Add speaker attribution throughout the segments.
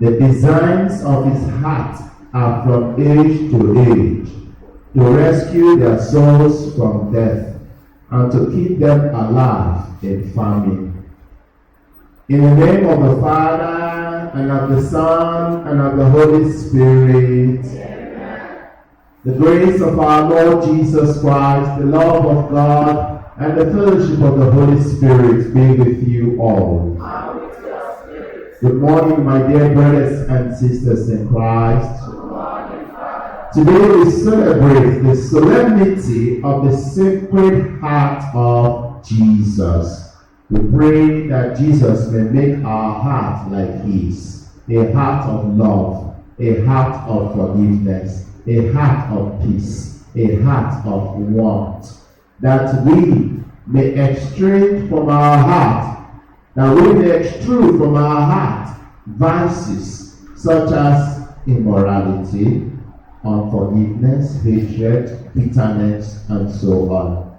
Speaker 1: The designs of his heart are from age to age, to rescue their souls from death, and to keep them alive in famine. In the name of the Father, and of the Son, and of the Holy Spirit, amen. The grace of our Lord Jesus Christ, the love of God, and the fellowship of the Holy Spirit be with you all.
Speaker 2: And with your spirit.
Speaker 1: Good morning, my dear brothers and sisters in Christ.
Speaker 2: Good morning, Father.
Speaker 1: Today we celebrate the solemnity of the Sacred Heart of Jesus. We pray that Jesus may make our heart like his, a heart of love, a heart of forgiveness, a heart of peace, a heart of warmth, that we may extract from our heart, that we may extrude from our heart vices such as immorality, unforgiveness, hatred, bitterness, and so on.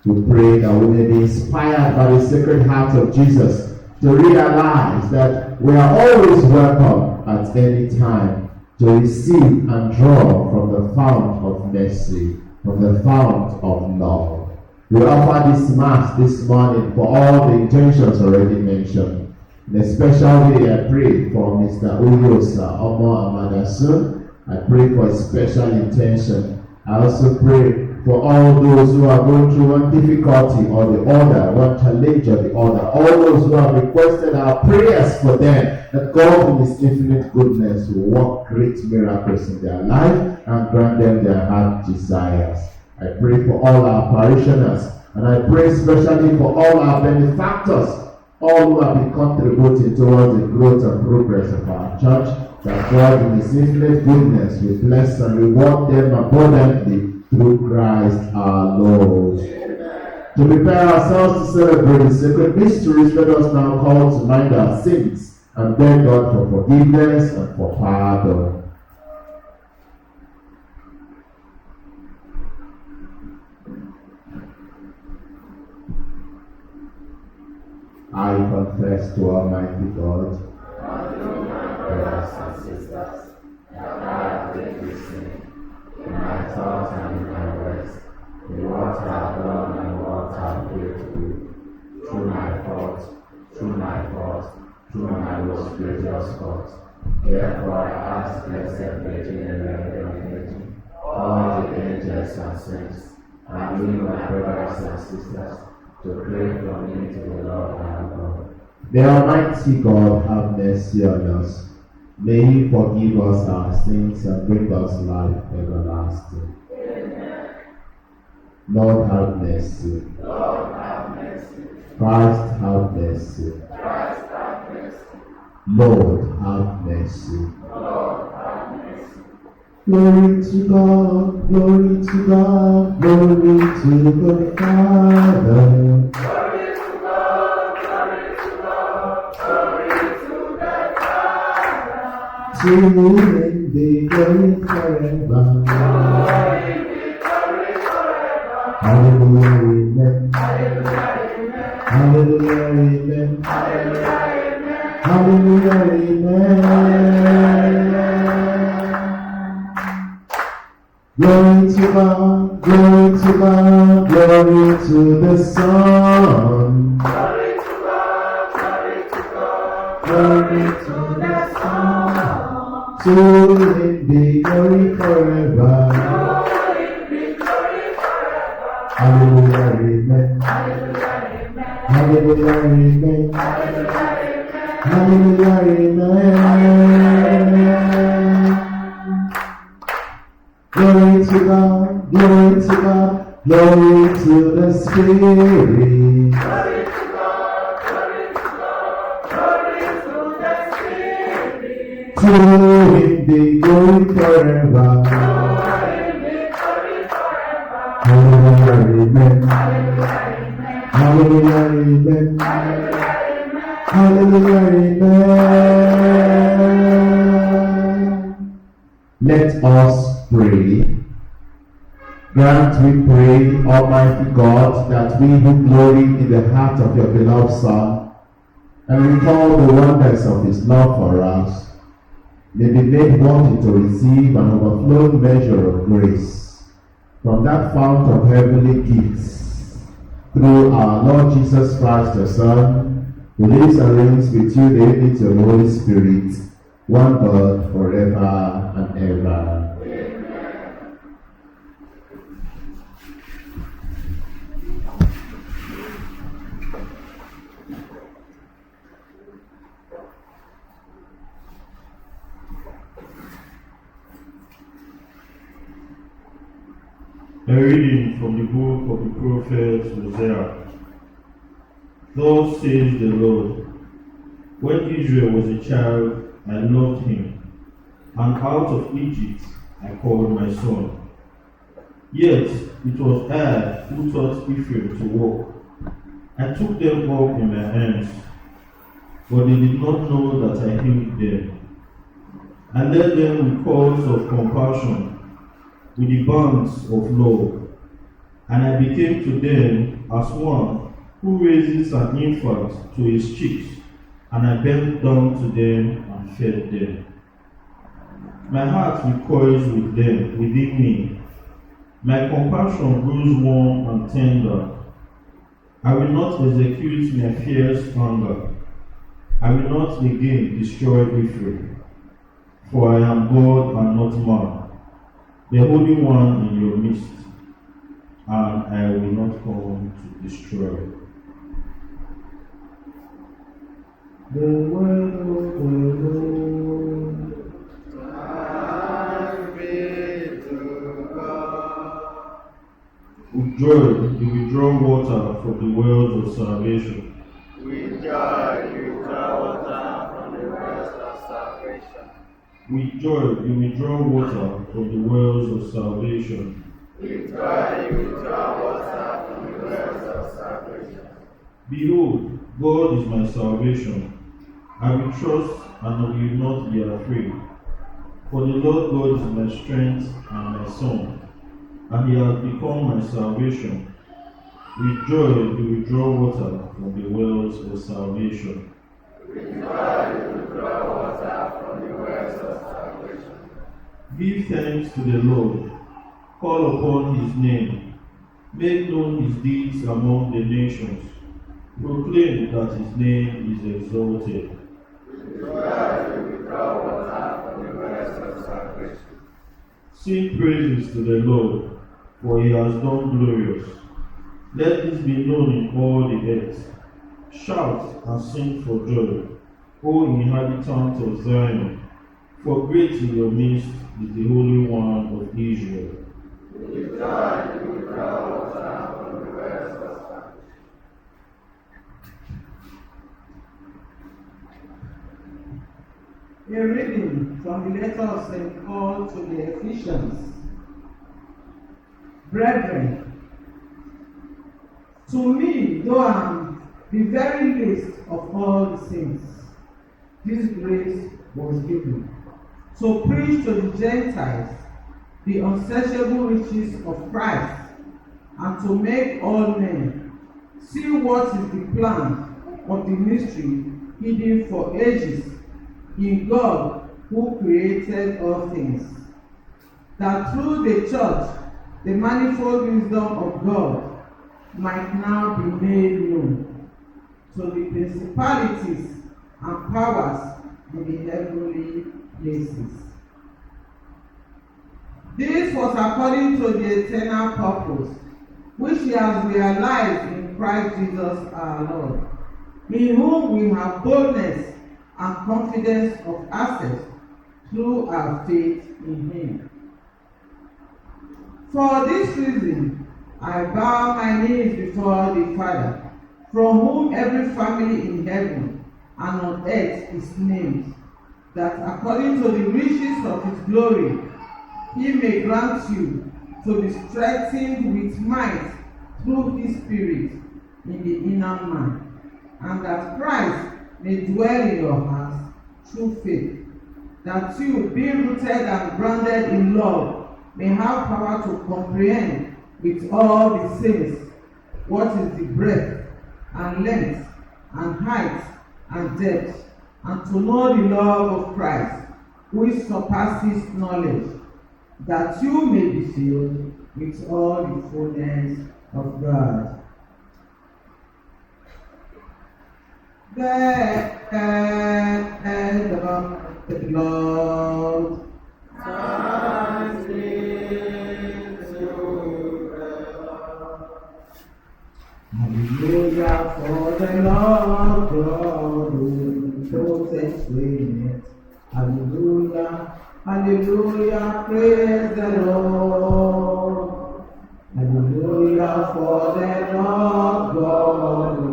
Speaker 1: We pray that we may be inspired by the Sacred Heart of Jesus to realize that we are always welcome at any time to receive and draw from the fount of mercy, from the fount of love. We offer this Mass this morning for all the intentions already mentioned. In a special way, I pray for Mr. Uyosa Omo Amadasu. I pray for a special intention. I also pray for all those who are going through one difficulty or the other, one challenge or the other, all those who have requested our prayers for them, that God in His infinite goodness will work great miracles in their life and grant them their heart desires. I pray for all our parishioners, and I pray especially for all our benefactors, all who have been contributing towards the growth and progress of our church, that God in His infinite goodness will bless and reward them abundantly through Christ our Lord. Amen. To prepare ourselves to celebrate the sacred mysteries, let us now call to mind our sins and beg God for forgiveness and for pardon. I confess to Almighty God,
Speaker 2: brothers and sisters, that I have greatly sinned in my thought and in my words, in what I have done and what I have failed to do, through my fault, through my most grievous fault. Therefore I ask Blessed Virgin Mary, all the angels and saints, and you, my brothers and sisters, to pray for me to the Lord our God.
Speaker 1: May Almighty God have mercy on us. May He forgive us our sins and bring us life everlasting.
Speaker 2: Amen.
Speaker 1: Lord have mercy.
Speaker 2: Lord have mercy.
Speaker 1: Christ have mercy.
Speaker 2: Christ have mercy.
Speaker 1: Lord have mercy.
Speaker 2: Lord have mercy.
Speaker 1: Glory to God, glory to God, glory to the Father.
Speaker 2: Glory to God, glory to God, glory to the Father.
Speaker 1: To whom be glory forever.
Speaker 2: Glory be glory forever.
Speaker 1: Hallelujah, amen.
Speaker 2: Hallelujah, amen.
Speaker 1: Hallelujah, amen.
Speaker 2: Hallelujah, amen.
Speaker 1: Hallelujah, amen. Glory to God, glory to God, glory to the Son.
Speaker 2: Glory to God, glory to God,
Speaker 1: Glory
Speaker 2: to the Son.
Speaker 1: to Him be glory forever.
Speaker 2: Glory be glory forever.
Speaker 1: Hallelujah, amen.
Speaker 2: Hallelujah, amen.
Speaker 1: Hallelujah, amen.
Speaker 2: Hallelujah, amen.
Speaker 1: Hallelujah, amen. Glory to God, glory to God, glory to the Spirit.
Speaker 2: Glory to God, glory to God, glory to the Spirit.
Speaker 1: To Him be glory forever.
Speaker 2: Glory be glory forever.
Speaker 1: Hallelujah, amen.
Speaker 2: Hallelujah, amen.
Speaker 1: Hallelujah, amen.
Speaker 2: Hallelujah, amen.
Speaker 1: Hallelujah, amen. Let us pray. Grant, we pray, Almighty God, that we who glory in the heart of your beloved Son and recall the wonders of His love for us, may be made worthy to receive an overflowing measure of grace from that fount of heavenly gifts through our Lord Jesus Christ, the Son, who lives and reigns with you, the unity of the Holy Spirit, one God, forever and ever.
Speaker 3: A reading from the book of the prophet Hosea. Thus says the Lord, when Israel was a child, I loved him, and out of Egypt I called my son. Yet it was I who taught Ephraim to walk. I took them up in my hands, but they did not know that I healed them. I led them with cords of compassion, with the bands of love, and I became to them as one who raises an infant to his cheeks, and I bent down to them and fed them. My heart recoils with them within me. My compassion grows warm and tender. I will not execute my fierce anger. I will not again destroy Ephraim, for I am God and not man, the Holy One in your midst, and I will not come to destroy. The word of the Lord.
Speaker 2: Thanks be to God.
Speaker 3: With joy you will draw water from the wells of salvation.
Speaker 2: With joy you draw water from the wells of salvation.
Speaker 3: With joy you will draw water from the wells of salvation.
Speaker 2: With joy you draw water from the wells of salvation.
Speaker 3: Behold, God is my salvation. I will trust and I will not be afraid. For the Lord God is my strength and my song, and he has become my salvation. With joy you will draw water from the wells of salvation.
Speaker 2: With joy you draw water from the wells of salvation.
Speaker 3: Give thanks to the Lord. Call upon his name. Make known his deeds among the nations. Proclaim that his name is exalted.
Speaker 2: With joy you draw water from the wells of salvation.
Speaker 3: Sing praises to the Lord, for he has done glorious. Let this be known in all the earth. Shout and sing for joy, O inhabitants of Zion, for great in your midst is the Holy One of Israel.
Speaker 2: With joy you draw water from the wells of salvation.
Speaker 4: A reading from the letter of St. Paul to the Ephesians. Brethren, to me, though I am the very least of all the saints, this grace was given, to preach to the Gentiles the unsearchable riches of Christ, and to make all men see what is the plan of the mystery hidden for ages in God who created all things, that through the church the manifold wisdom of God might now be made known to the principalities and powers in the heavenly places. This was according to the eternal purpose which he has realized in Christ Jesus our Lord, in whom we have boldness and confidence of access through our faith in him. For this reason, I bow my knees before the Father, from whom every family in heaven and on earth is named, that according to the riches of his glory, he may grant you to be strengthened with might through his Spirit in the inner man, and that Christ may dwell in your hearts through faith, that you, being rooted and grounded in love, may have power to comprehend with all the saints what is the breadth and length and height and depth, and to know the love of Christ, which surpasses knowledge, that you may be filled with all the fullness of God. The Lord.
Speaker 2: Thanks be to the Lord.
Speaker 4: Hallelujah for the Lord God who possess greatness. Hallelujah, hallelujah, praise the Lord. Hallelujah for the Lord God who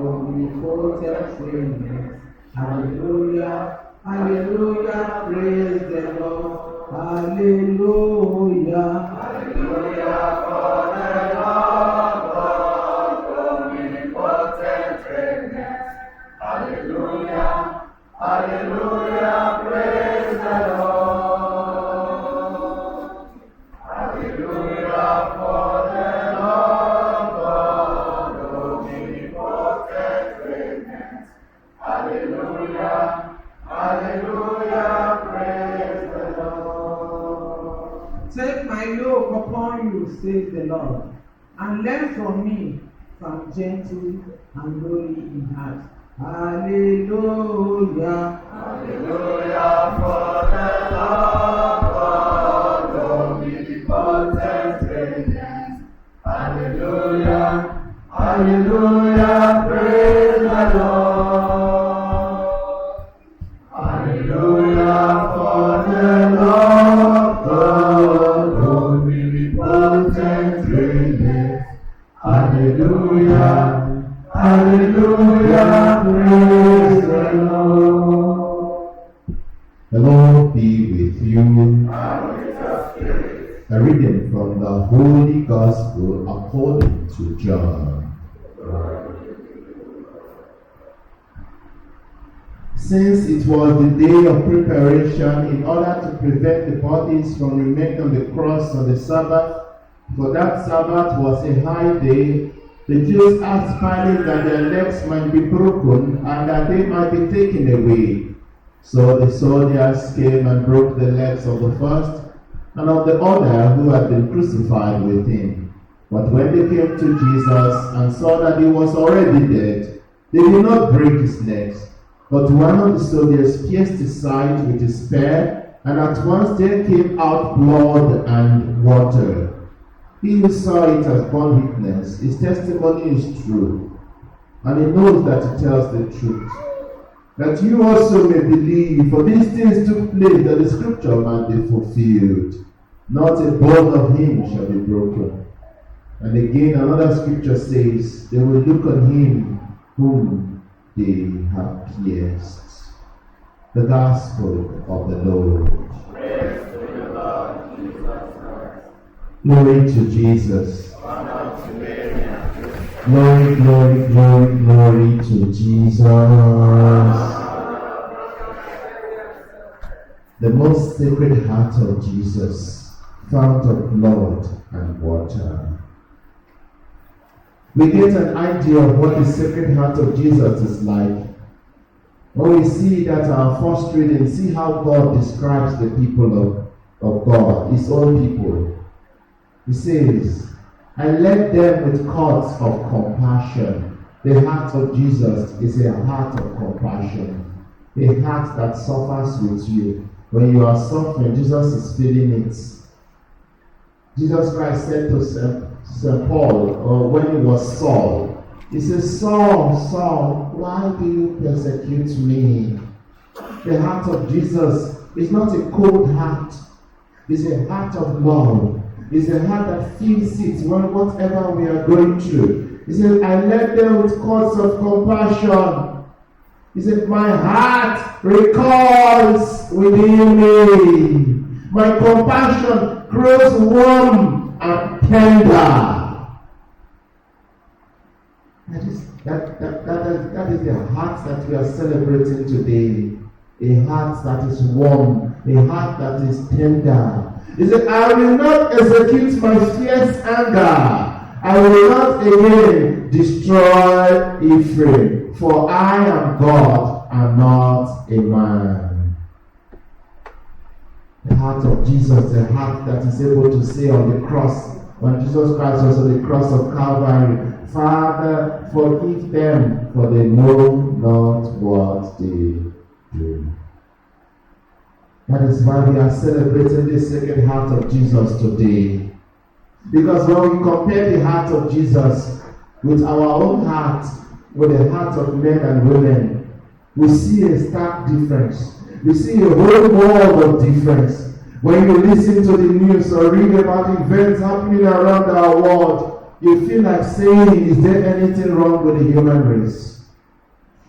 Speaker 4: possess greatness. Hallelujah, hallelujah, praise the Lord. Hallelujah,
Speaker 2: Hallelujah for the Lord God, omnipotent greatness. Hallelujah, hallelujah, praise the Lord. Hallelujah for the Lord God, omnipotent greatness. Hallelujah, hallelujah, praise the Lord.
Speaker 4: take my yoke upon you, says the Lord, and learn from me, from gentle and lowly in heart. Hallelujah.
Speaker 2: Hallelujah for the Lord God, omnipotent greatness. Hallelujah, hallelujah, praise the Lord. Hallelujah for the Lord God, omnipotent greatness. Hallelujah, hallelujah, praise the Lord.
Speaker 1: The Lord be with you.
Speaker 2: And with your spirit.
Speaker 1: A reading from the Holy Gospel according to John. Since it was the day of preparation, in order to prevent the bodies from remaining on the cross on the Sabbath, for that Sabbath was a high day, the Jews asked Pilate that their legs might be broken and that they might be taken away. So the soldiers came and broke the legs of the first and of the other who had been crucified with him. But when they came to Jesus and saw that he was already dead, they did not break his legs. But one of the soldiers pierced his side with a spear, and at once there came out blood and water. He who saw it has borne witness. His testimony is true, and he knows that he tells the truth. That you also may believe, for these things took place that the scripture might be fulfilled. Not a bone of him shall be broken. And again another scripture says, they will look on him whom they have pierced. The Gospel of the Lord.
Speaker 2: Praise to the Lord Jesus Christ.
Speaker 1: Glory to Jesus.
Speaker 2: Honor to Mary and Joseph.
Speaker 1: Glory, glory, glory, glory to Jesus. The most sacred heart of Jesus, fount of blood and water. We get an idea of what the sacred heart of Jesus is like when we see that our first reading, see how God describes the people of God, his own people. He says, I led them with cords of compassion. The heart of Jesus is a heart of compassion, a heart that suffers with you. When you are suffering, Jesus is feeling it. Jesus Christ said to St. Paul, or when he was Saul, he says, Saul, Saul, why do you persecute me? The heart of Jesus is not a cold heart. It's a heart of love. It's a heart that feels it when whatever we are going through. He said, I led them with cords of compassion. He said, my heart recalls within me. My compassion grows warm and tender. That is the heart that we are celebrating today. A heart that is warm, a heart that is tender. He said, I will not execute my fierce anger. I will not again destroy Ephraim, for I am God and not a man. The heart of Jesus, the heart that is able to say on the cross, when Jesus Christ was on the cross of Calvary, Father, forgive them, for they know not what they do. That is why we are celebrating the Sacred Heart of Jesus today. Because when we compare the heart of Jesus with our own heart, with the heart of men and women, we see a stark difference. We see a whole world of difference. When you listen to the news or read about events happening around our world, you feel like saying, is there anything wrong with the human race?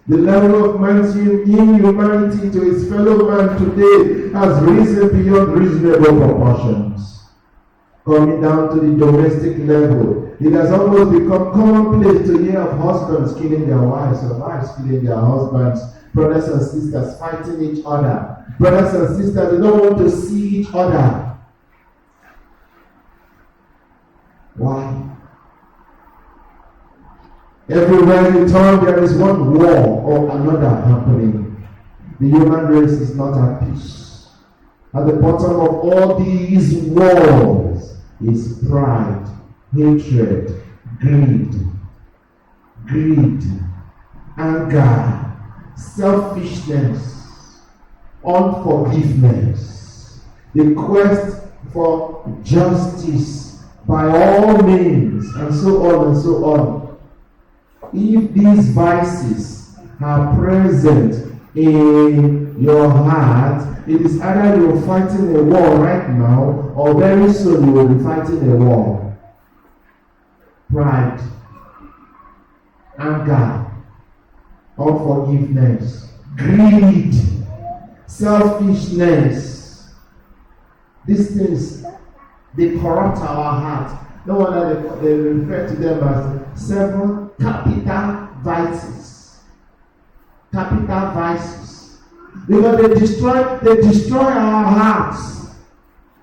Speaker 1: The level of man's inhumanity to his fellow man today has risen beyond reasonable proportions. Coming down to the domestic level, it has almost become commonplace to hear of husbands killing their wives or wives killing their husbands, brothers and sisters fighting each other. Brothers and sisters, they don't want to see each other. Why? Everywhere you turn, there is one war or another happening. The human race is not at peace. At the bottom of all these wars is pride, hatred, greed, anger, selfishness, unforgiveness, the quest for justice by all means, and so on and so on. If these vices are present in your heart, it is either you're fighting a war right now, or very soon you will be fighting a war. Pride, anger, unforgiveness, greed, selfishness. These things, they corrupt our heart. No wonder they refer to them as 7 capital vices. Capital vices. Because they destroy our hearts.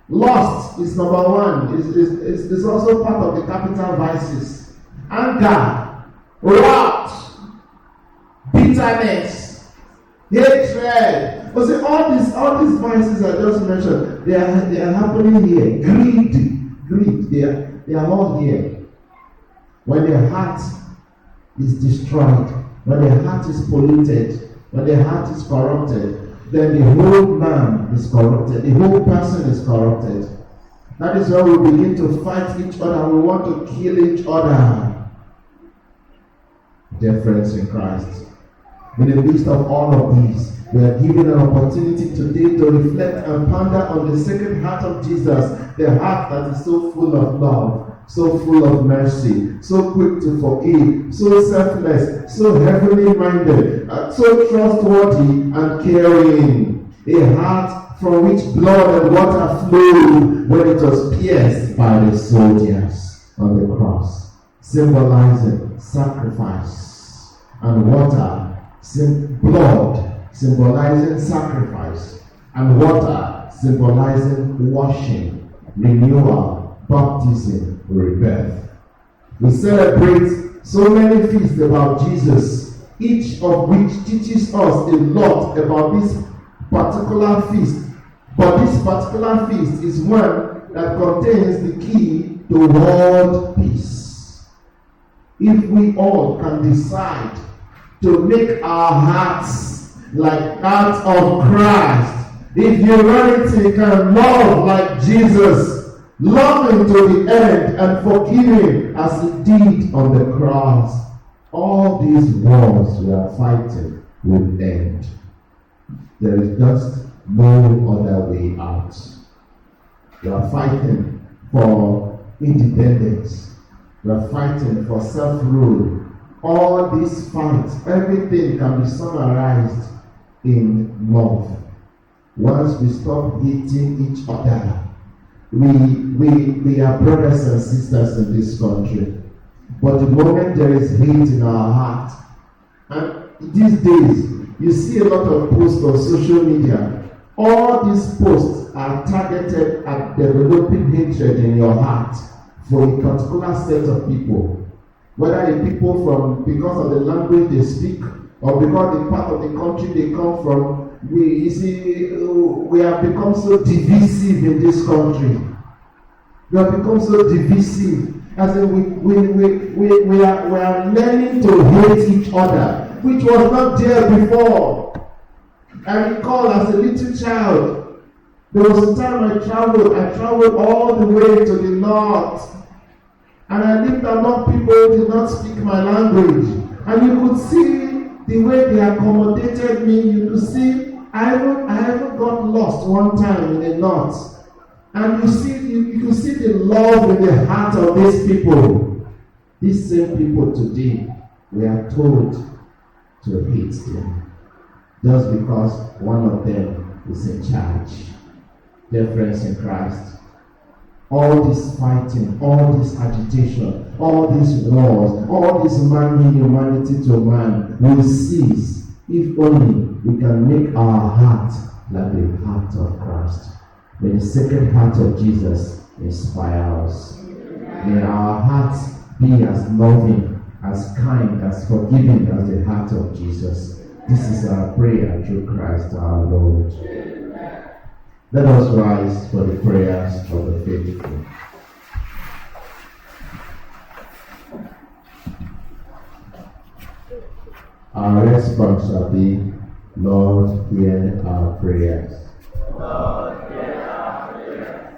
Speaker 1: Lust is number 1. Is also part of the capital vices. Anger, wrath, bitterness, hatred. But see, all these vices I just mentioned, they are happening here. Greed, they are all here. When the heart is destroyed, when the heart is polluted, when the heart is corrupted, then the whole man is corrupted, the whole person is corrupted. That is why we begin to fight each other. We want to kill each other. Dear friends in Christ, in the midst of all of these, we are given an opportunity today to reflect and ponder on the Sacred Heart of Jesus, the heart that is so full of love, so full of mercy, so quick to forgive, so selfless, so heavenly minded, so trustworthy and caring. A heart from which blood and water flowed when it was pierced by the soldiers on the cross, symbolizing sacrifice, and water, blood symbolizing sacrifice, and water symbolizing washing, renewal, baptism, rebirth. We celebrate so many feasts about Jesus, each of which teaches us a lot about this particular feast. But this particular feast is one that contains the key to world peace. If we all can decide to make our hearts like that of Christ, if humanity can love like Jesus, loving to the end and forgiving as he did on the cross, all these wars we are fighting will end. There is just no other way out. We are fighting for independence. We are fighting for self-rule. All these fights, everything can be summarized in love. Once we stop hating each other, we are brothers and sisters in this country. But the moment there is hate in our heart, and these days you see a lot of posts on social media, all these posts are targeted at developing hatred in your heart for a particular set of people. Whether the people because of the language they speak, or because the part of the country they come from, we have become so divisive in this country. We have become so divisive. As in we are learning to hate each other, which was not there before. I recall as a little child, there was a time I traveled all the way to the north. And I lived among people who did not speak my language. And you could see the way they accommodated me. You could see, I even got lost one time in the north. And you could see the love in the heart of these people. These same people today, we are told to hate them. Just because one of them is in charge. Dear friends in Christ, all this fighting, all this agitation, all these wars, all this man humanity to man will cease if only we can make our heart like the heart of Christ. May the sacred heart of Jesus inspire us. May our hearts be as loving, as kind, as forgiving as the heart of Jesus. This is our prayer through Christ our Lord. Let us rise for the prayers of the faithful. Our response shall be, Lord, hear our prayers.
Speaker 2: Lord, hear our prayers.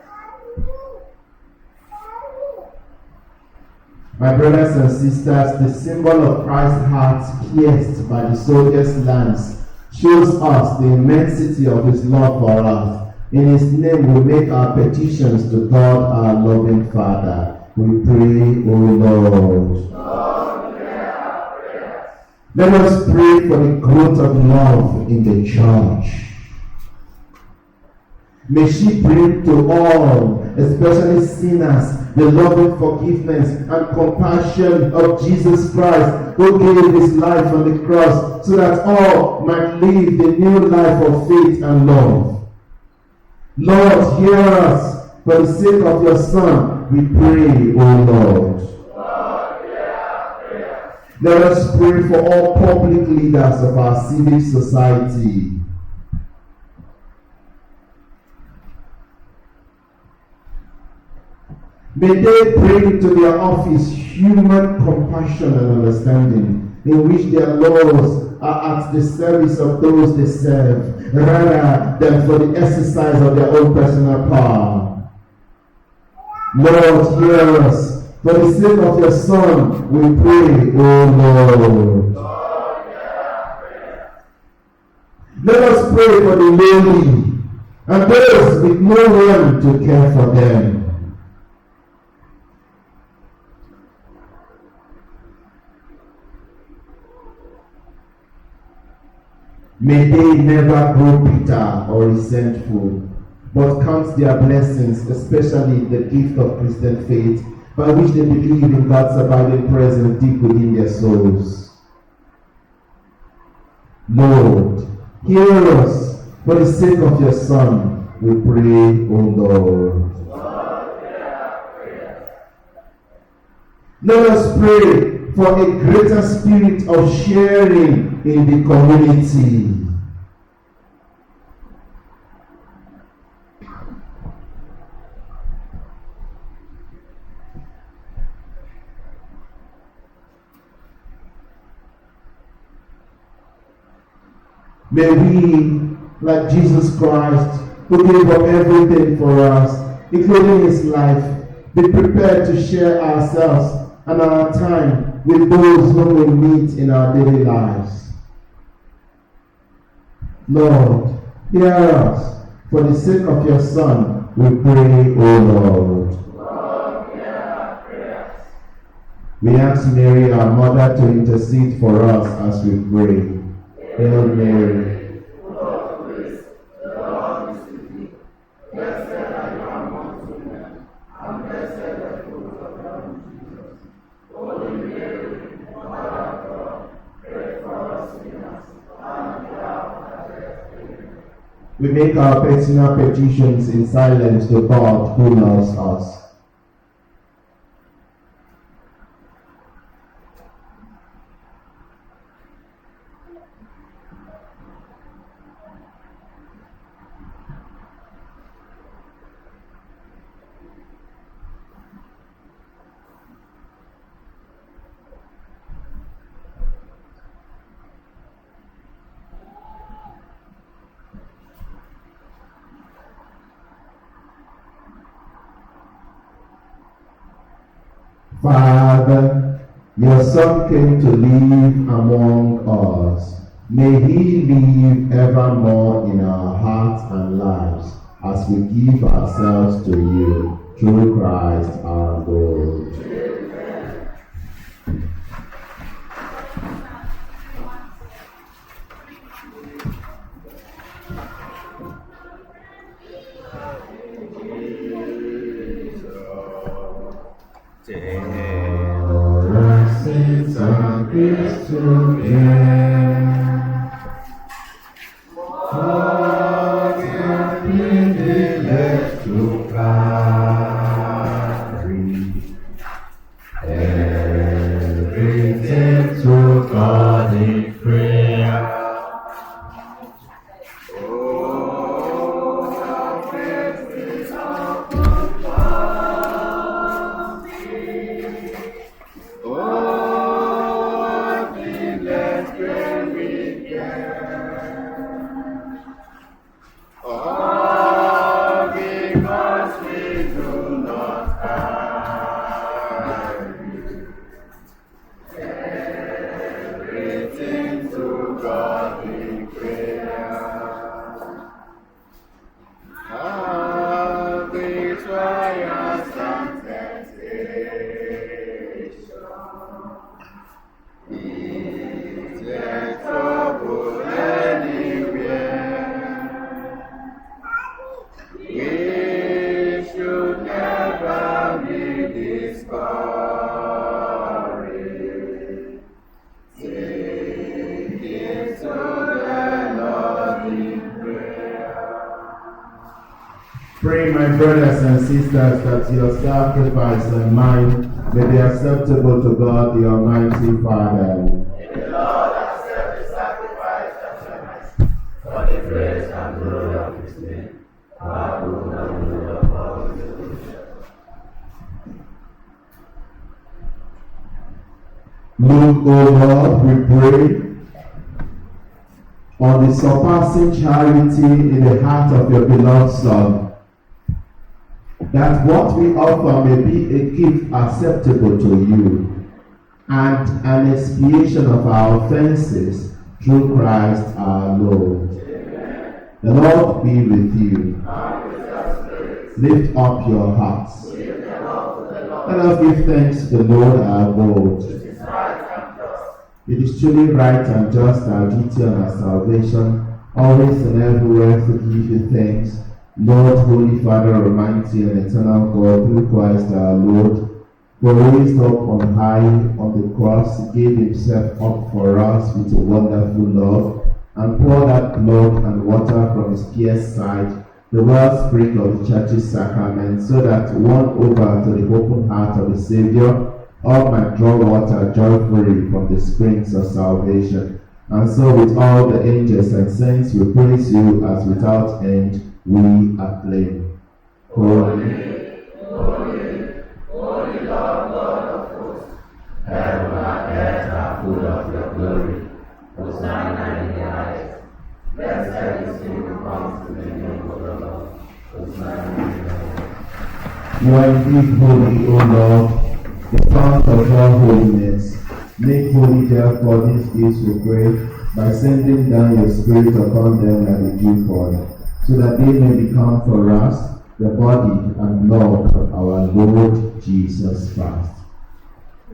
Speaker 1: My brothers and sisters, the symbol of Christ's heart pierced by the soldier's lance shows us the immensity of his love for us. In his name we make our petitions to God our loving Father. We pray, O Lord.
Speaker 2: Lord, hear our prayers.
Speaker 1: Let us pray for the growth of love in the church. May she bring to all, especially sinners, the loving forgiveness and compassion of Jesus Christ, who gave his life on the cross, so that all might live the new life of faith and love. Lord, hear us. For the sake of your Son, we pray, O Lord.
Speaker 2: Lord, hear our prayers.
Speaker 1: Let us pray for all public leaders of our civic society. May they bring to their office human compassion and understanding, in which their laws are at the service of those they serve, rather than for the exercise of their own personal power. Lord, hear us. For the sake of your Son, we pray, O Lord.
Speaker 2: Lord, hear our prayers.
Speaker 1: Let us pray for the lowly and those with no one to care for them. May they never grow bitter or resentful, but count their blessings, especially the gift of Christian faith, by which they believe in God's abiding presence deep within their souls. Lord, hear us. For the sake of your Son, we pray, O Lord.
Speaker 2: Lord, hear our prayers.
Speaker 1: Let us pray for a greater spirit of sharing in the community. May we, like Jesus Christ, who gave up everything for us, including his life, be prepared to share ourselves and our time with those whom we meet in our daily lives. Lord, hear us. For the sake of your Son, we pray, O Lord.
Speaker 2: Lord, hear our prayers.
Speaker 1: We ask Mary, our mother, to intercede for us as we pray. Hail Mary,
Speaker 2: full of grace, the Lord is with thee. Blessed are you among women, and blessed the fruit of your womb, Jesus. Holy Mary, Mother of God, pray for us sinners, and now and at death. Amen.
Speaker 1: we make our personal petitions in silence to God who loves us. Father, your Son came to live among us. May he live evermore in our hearts and lives as we give ourselves to you through Christ our Lord. Sins and griefs to bear. What a privilege to carry everything to God in prayer. Pray, my brothers and sisters, that your sacrifice and mine may be acceptable to God, the Almighty Father.
Speaker 2: May the Lord accept the sacrifice of sinners for the praise and glory of his name, our good and good of all his creation.
Speaker 1: Look, O Lord, we pray, on the surpassing charity in the heart of your beloved Son, that what we offer may be a gift acceptable to you and an expiation of our offenses through Christ our Lord. Amen. The Lord be with you. Lift up your hearts. Let us give thanks to the Lord our God. It is truly right and just, our duty and our salvation, always and everywhere to give you thanks, Lord, Holy Father, Almighty and eternal God, through Christ our Lord, who raised up on high on the cross, he gave himself up for us with a wonderful love, and poured out blood and water from his pierced side, the wellspring of the church's sacrament, so that won over to the open heart of the Savior, all might draw water joyfully from the springs of salvation. And so with all the angels and saints we praise you as without end we acclaim. Holy,
Speaker 2: holy, holy Lord God of hosts, heaven and earth are full of your glory. Hosanna in the highest. Blessed is he who comes to the name of the Lord. Hosanna in the highest.
Speaker 1: You are indeed holy, O Lord, the fount of all holiness. Make holy therefore these gifts, we pray, by sending down your Spirit upon them like a dew fall, so that they may become for us the body and blood of our Lord Jesus Christ.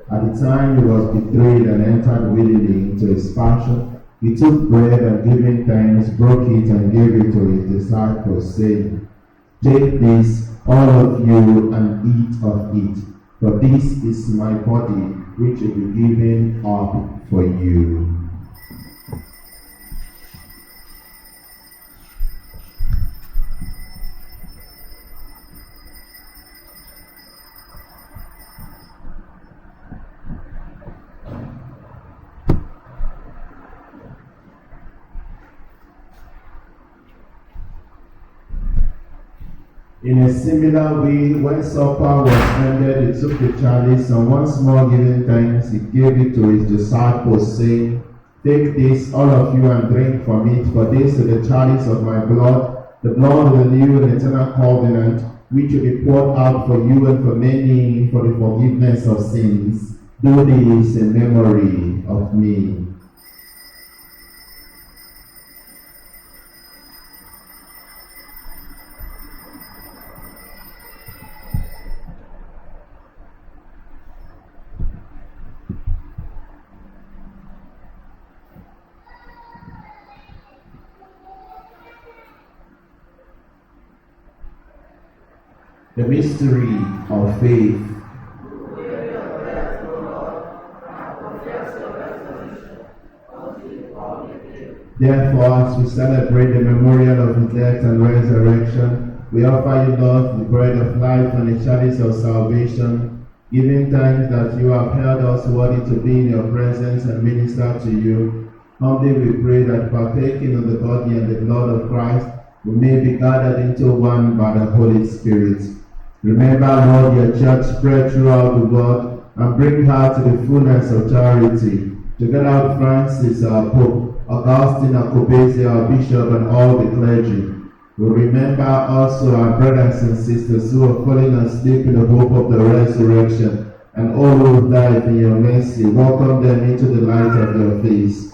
Speaker 1: At the time he was betrayed and entered willingly into his passion, he took bread and giving thanks, broke it and gave it to his disciples, saying, "Take this, all of you, and eat of it, for this is my body, which will be given up for you." In a similar way, when supper was ended, he took the chalice, and once more giving thanks, he gave it to his disciples, saying, "Take this, all of you, and drink from it, for this is the chalice of my blood, the blood of the new and eternal covenant, which will be poured out for you and for many for the forgiveness of sins. Do this in memory of me. The mystery of faith. Therefore, as we celebrate the memorial of his death and resurrection, we offer you, Lord, the bread of life and the chalice of salvation, giving thanks that you have held us worthy to be in your presence and minister to you. Humbly we pray that partaking of the body and the blood of Christ, we may be gathered into one by the Holy Spirit. Remember, Lord, your church spread throughout the world and bring her to the fullness of charity. Together with Francis, our Pope, Augustine, our Cobese, our Bishop, and all the clergy. We remember also our brothers and sisters who are falling asleep in the hope of the resurrection, and all who have died in your mercy. Welcome them into the light of your face.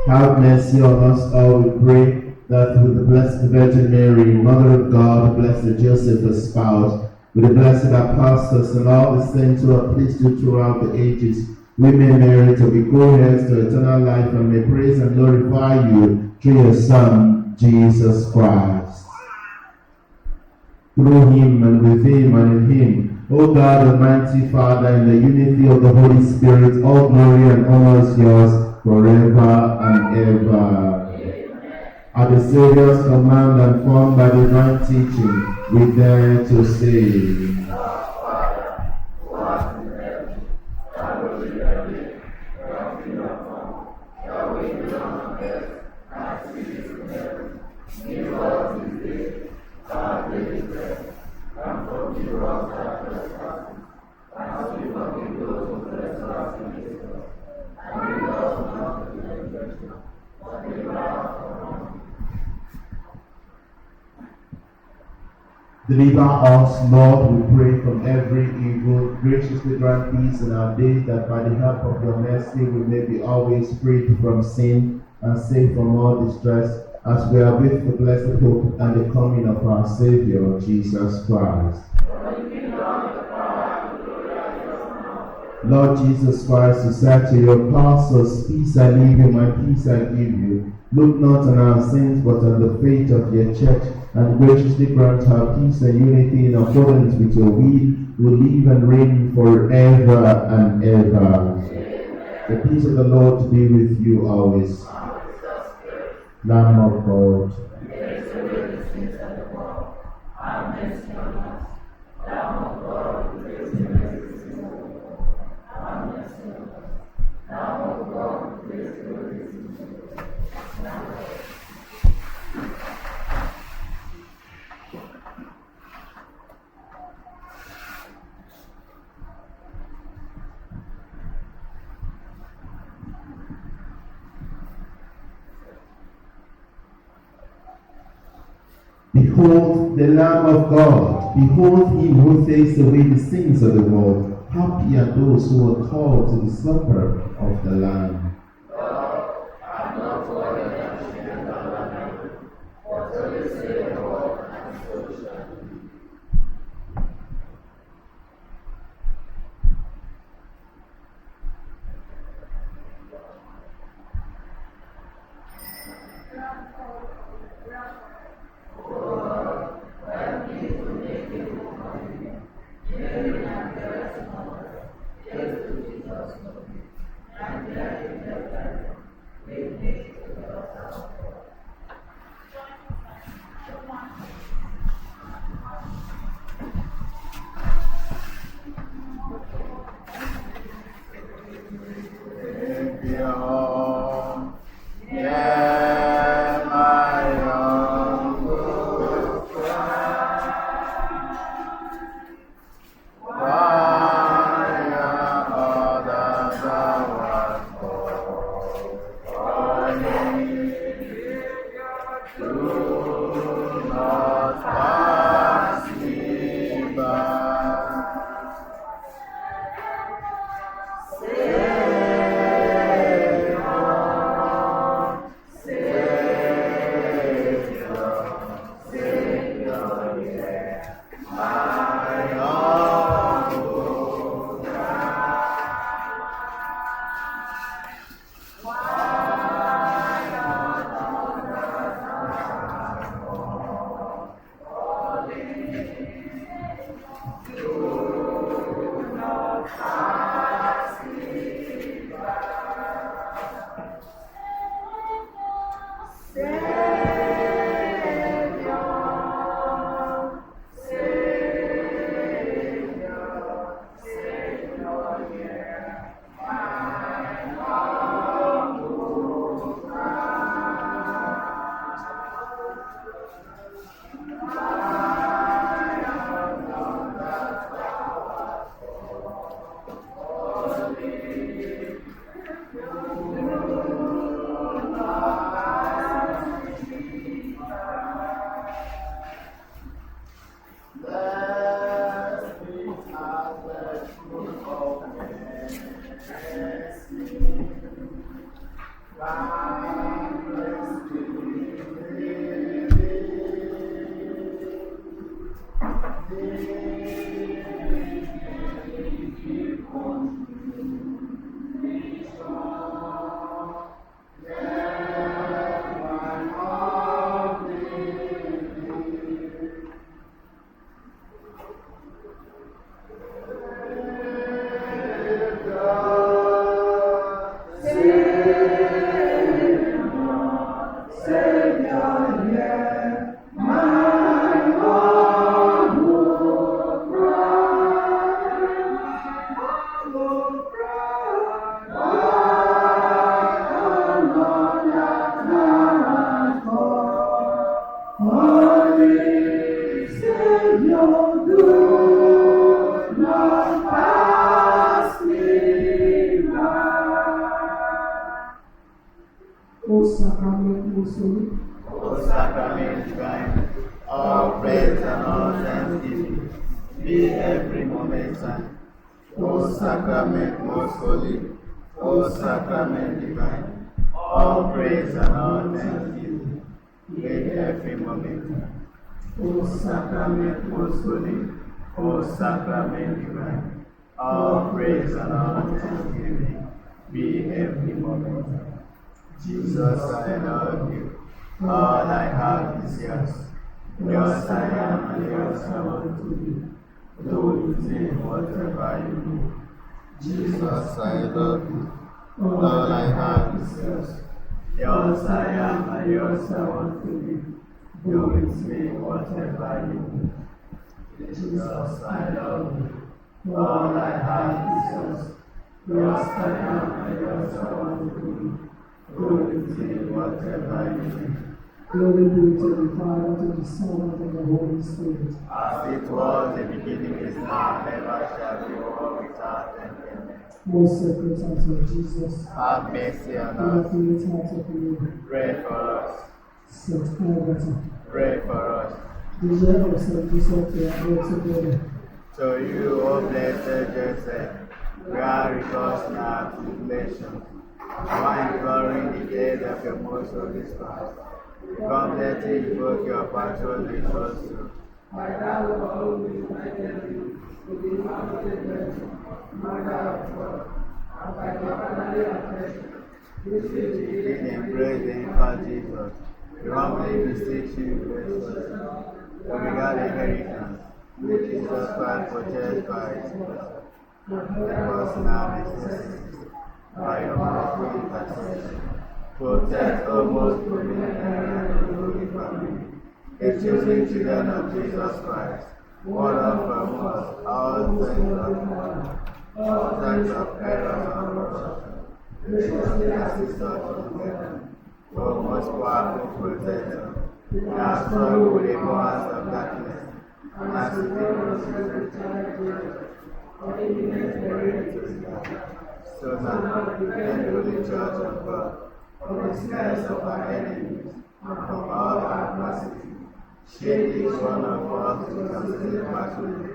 Speaker 1: Have mercy on us all, we pray, that with the Blessed Virgin Mary, Mother of God, Blessed Joseph, her spouse, with the blessed apostles and all the saints who have pleased you throughout the ages, we may merit to be co-heirs to eternal life and may praise and glorify you through your Son, Jesus Christ. Through him and with him and in him, O God, Almighty Father, in the unity of the Holy Spirit, all glory and honor is yours forever and ever. At the Savior's command and formed by divine teaching, we dare to say, deliver us, Lord, we pray, from every evil. Graciously grant peace in our days, that by the help of your mercy we may be always freed from sin and safe from all distress, as we are with the blessed hope and the coming of our Savior, Jesus Christ. Lord Jesus Christ, who said to your apostles, peace I leave you, my peace I give you. Look not on our sins, but on the faith of your church, and graciously grant her peace and unity in accordance with your will, who live and reign forever and ever. The peace of the Lord be with you always. Lamb of God. Behold the Lamb of God. Behold him who takes away the sins of the world. Happy are those who are called to the supper of the Lamb.
Speaker 2: my humble
Speaker 4: O sacrament most holy,
Speaker 2: O sacrament divine, all praise and all thanksgiving be every moment time. O sacrament most holy, O sacrament divine, all praise and all thanksgiving be every moment time. O sacrament most holy, O sacrament divine, all praise and all thanksgiving be every moment time. Jesus, I love you. All I have is yours. Yours I am and yours I want to be. Do with me whatever you do. Jesus, I love you. All I have is yours. Yours I am and yours I want to be. Do with me whatever you do. Jesus, I love you. All I have is yours. Yours I am and yours I want to be. Do with me whatever you do.
Speaker 4: glory be to the Father, to the Son, and to the Holy Spirit.
Speaker 2: As it was in the beginning, is now, never shall be, world without end. Amen.
Speaker 4: Most sacred heart of Jesus,
Speaker 2: Have mercy on us.
Speaker 4: Immaculate heart of Mary,
Speaker 2: Pray for us.
Speaker 4: Saint Agatha,
Speaker 2: Pray for us.
Speaker 4: the year of Saint Joseph, they are all together.
Speaker 2: To you, O blessed Joseph, grant recourse in our tribulation, while imploring the aid of your most holy spouse. Come, let me invoke your patronage also.
Speaker 4: My God will always unite you with the Immaculate Virgin, Mother of God, and by the fatherly affection, this is the
Speaker 2: Healing and praise the infant Jesus. We humbly beseech you, gracious Lord, to regard the inheritance which Jesus Christ purchased by his blood. Help us now necessities by your mercy intercession. Protect, O most prominent and holy family, the chosen children of Jesus Christ, ward off from us all things of God, all types of error and corruption. Graciously assist us together, O most powerful protector, in our struggle with the powers of darkness, and as we take us spiritual or imminent barrier to God, so that we can the holy church of God, from the snares of our enemies, and from all our adversity. Shape each one of us with consistent maturity,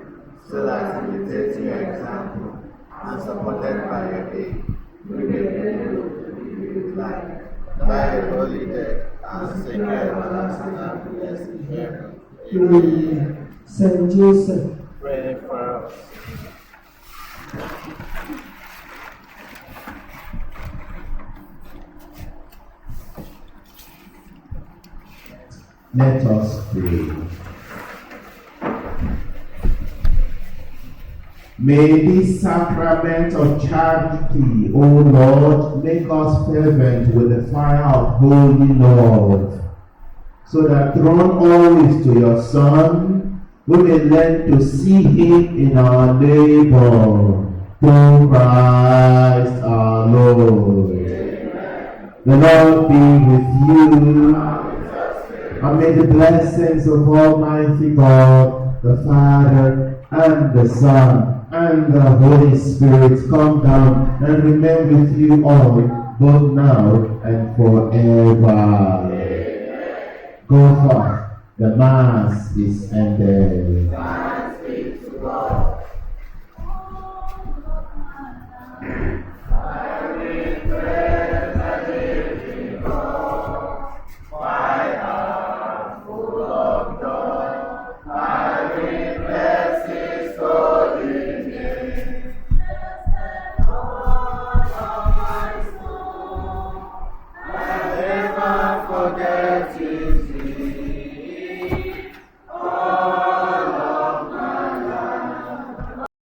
Speaker 2: so that imitating your example, and supported by your aid, we may be able to live with life, by a holy death, and secure everlasting happiness in heaven. Amen.
Speaker 5: Saint Joseph,
Speaker 2: pray for us.
Speaker 1: Let us pray. May this sacrament of charity, O Lord, make us fervent with the fire of holy love, so that drawn always to your Son, we may learn to see him in our neighbor, through Christ our Lord. Amen. The Lord be with you, and may the blessings of Almighty God, the Father, and the Son, and the Holy Spirit come down and remain with you all, both now and forever. Amen. Go forth. The Mass is ended.
Speaker 2: Thanks be to God.